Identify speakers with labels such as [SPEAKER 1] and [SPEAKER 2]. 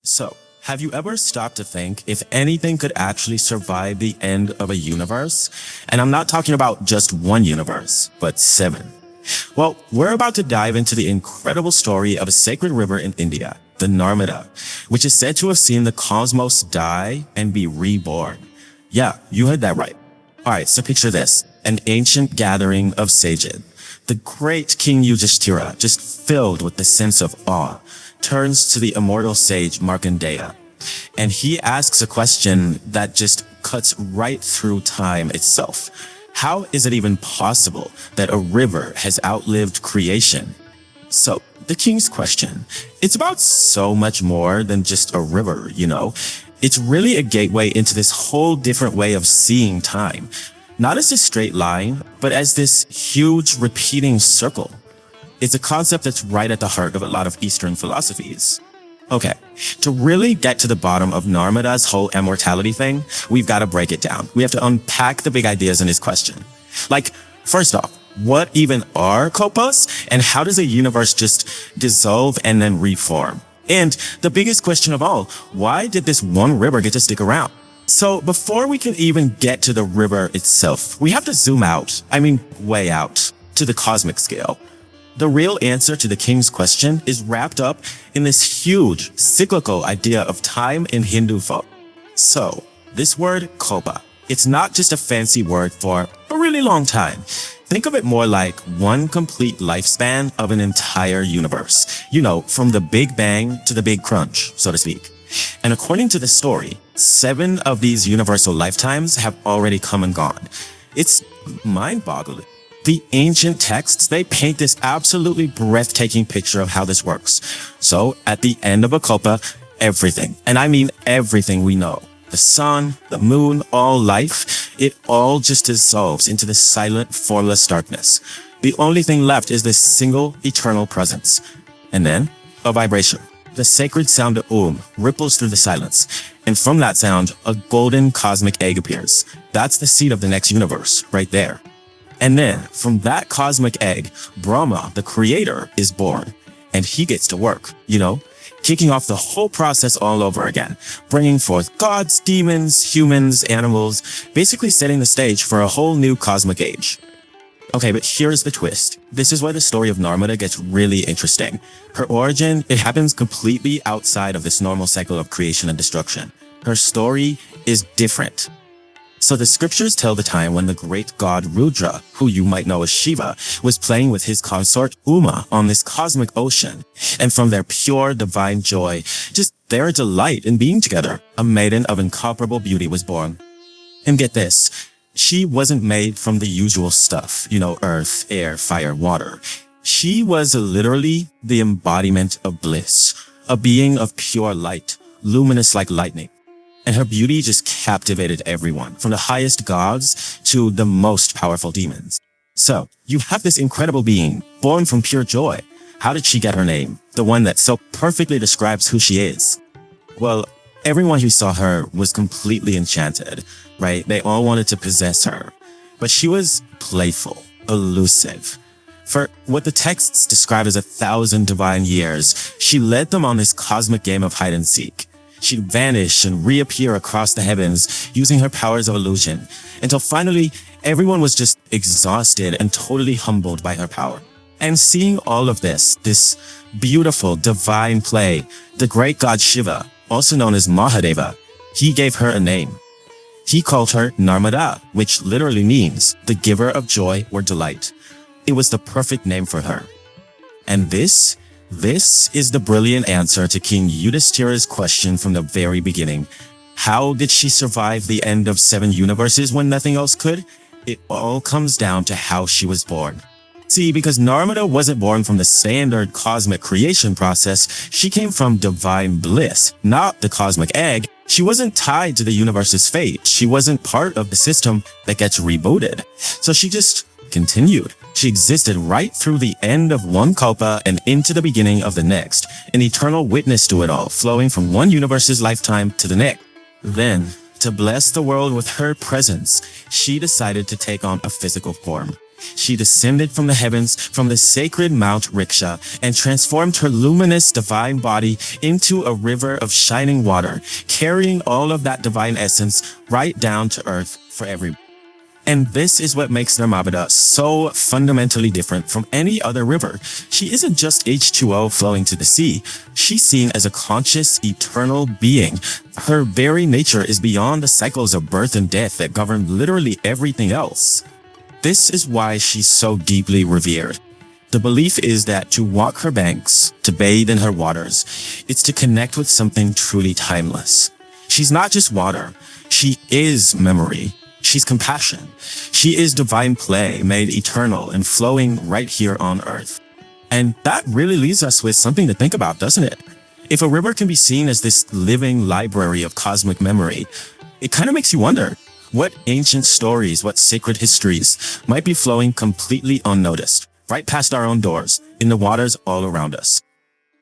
[SPEAKER 1] So, have you ever stopped to think if anything could actually survive the end of a universe? And I'm not talking about just one universe, but 7. Well, we're about to dive into the incredible story of a sacred river in India, the Narmada, which is said to have seen the cosmos die and be reborn. Yeah, you heard that right. Alright, so picture this, an ancient gathering of sages. The great King Yudhishthira, just filled with the sense of awe, turns to the immortal sage Markandeya, and he asks a question that just cuts right through time itself. How is it even possible that a river has outlived creation? So, the king's question, it's about so much more than just a river, you know? It's really a gateway into this whole different way of seeing time. Not as a straight line, but as this huge repeating circle. It's a concept that's right at the heart of a lot of Eastern philosophies. Okay, to really get to the bottom of Narmada's whole immortality thing, we've got to break it down. We have to unpack the big ideas in his question. Like, first off, what even are kopas? And how does a universe just dissolve and then reform? And the biggest question of all, why did this one river get to stick around? So before we can even get to the river itself, we have to zoom out, way out, to the cosmic scale. The real answer to the king's question is wrapped up in this huge cyclical idea of time in Hindu folk. So, this word kopa, it's not just a fancy word for a really long time. Think of it more like one complete lifespan of an entire universe. You know, from the Big Bang to the Big Crunch, so to speak. And according to the story, 7 of these universal lifetimes have already come and gone. It's mind-boggling. The ancient texts, they paint this absolutely breathtaking picture of how this works. So, at the end of a kalpa, everything, and I mean everything we know, the sun, the moon, all life, it all just dissolves into this silent, formless darkness. The only thing left is this single, eternal presence. And then, a vibration. The sacred sound of ripples through the silence. And from that sound, a golden cosmic egg appears. That's the seed of the next universe, right there. And then, from that cosmic egg, Brahma, the creator, is born. And he gets to work, kicking off the whole process all over again, bringing forth gods, demons, humans, animals, basically setting the stage for a whole new cosmic age. Okay, but here's the twist. This is where the story of Narmada gets really interesting. Her origin, it happens completely outside of this normal cycle of creation and destruction. Her story is different. So the scriptures tell the time when the great god Rudra, who you might know as Shiva, was playing with his consort Uma on this cosmic ocean. And from their pure divine joy, just their delight in being together, a maiden of incomparable beauty was born. And get this, she wasn't made from the usual stuff, earth, air, fire, water. She was literally the embodiment of bliss, a being of pure light, luminous like lightning. And her beauty just captivated everyone, from the highest gods to the most powerful demons. So, you have this incredible being, born from pure joy. How did she get her name? The one that so perfectly describes who she is. Well, everyone who saw her was completely enchanted, right? They all wanted to possess her. But she was playful, elusive. For what the texts describe as 1,000 divine years, she led them on this cosmic game of hide and seek. She'd vanish and reappear across the heavens using her powers of illusion, until finally everyone was just exhausted and totally humbled by her power. And seeing all of this beautiful divine play, the great god Shiva, also known as Mahadeva, he gave her a name. He called her Narmada, which literally means the giver of joy or delight. It was the perfect name for her. And this is the brilliant answer to King Yudhishthira's question from the very beginning. How did she survive the end of 7 universes when nothing else could? It all comes down to how she was born. See, because Narmada wasn't born from the standard cosmic creation process, she came from divine bliss, not the cosmic egg. She wasn't tied to the universe's fate. She wasn't part of the system that gets rebooted. So she just continued. She existed right through the end of one kalpa and into the beginning of the next, an eternal witness to it all, flowing from one universe's lifetime to the next. Then, to bless the world with her presence, she decided to take on a physical form. She descended from the heavens, from the sacred Mount Riksha, and transformed her luminous divine body into a river of shining water, carrying all of that divine essence right down to earth for everyone. And this is what makes Narmada so fundamentally different from any other river. She isn't just H2O flowing to the sea. She's seen as a conscious, eternal being. Her very nature is beyond the cycles of birth and death that govern literally everything else. This is why she's so deeply revered. The belief is that to walk her banks, to bathe in her waters, it's to connect with something truly timeless. She's not just water. She is memory. She's compassion. She is divine play made eternal and flowing right here on earth. And that really leaves us with something to think about, doesn't it? If a river can be seen as this living library of cosmic memory, it kind of makes you wonder what ancient stories, what sacred histories might be flowing completely unnoticed, right past our own doors, in the waters all around us.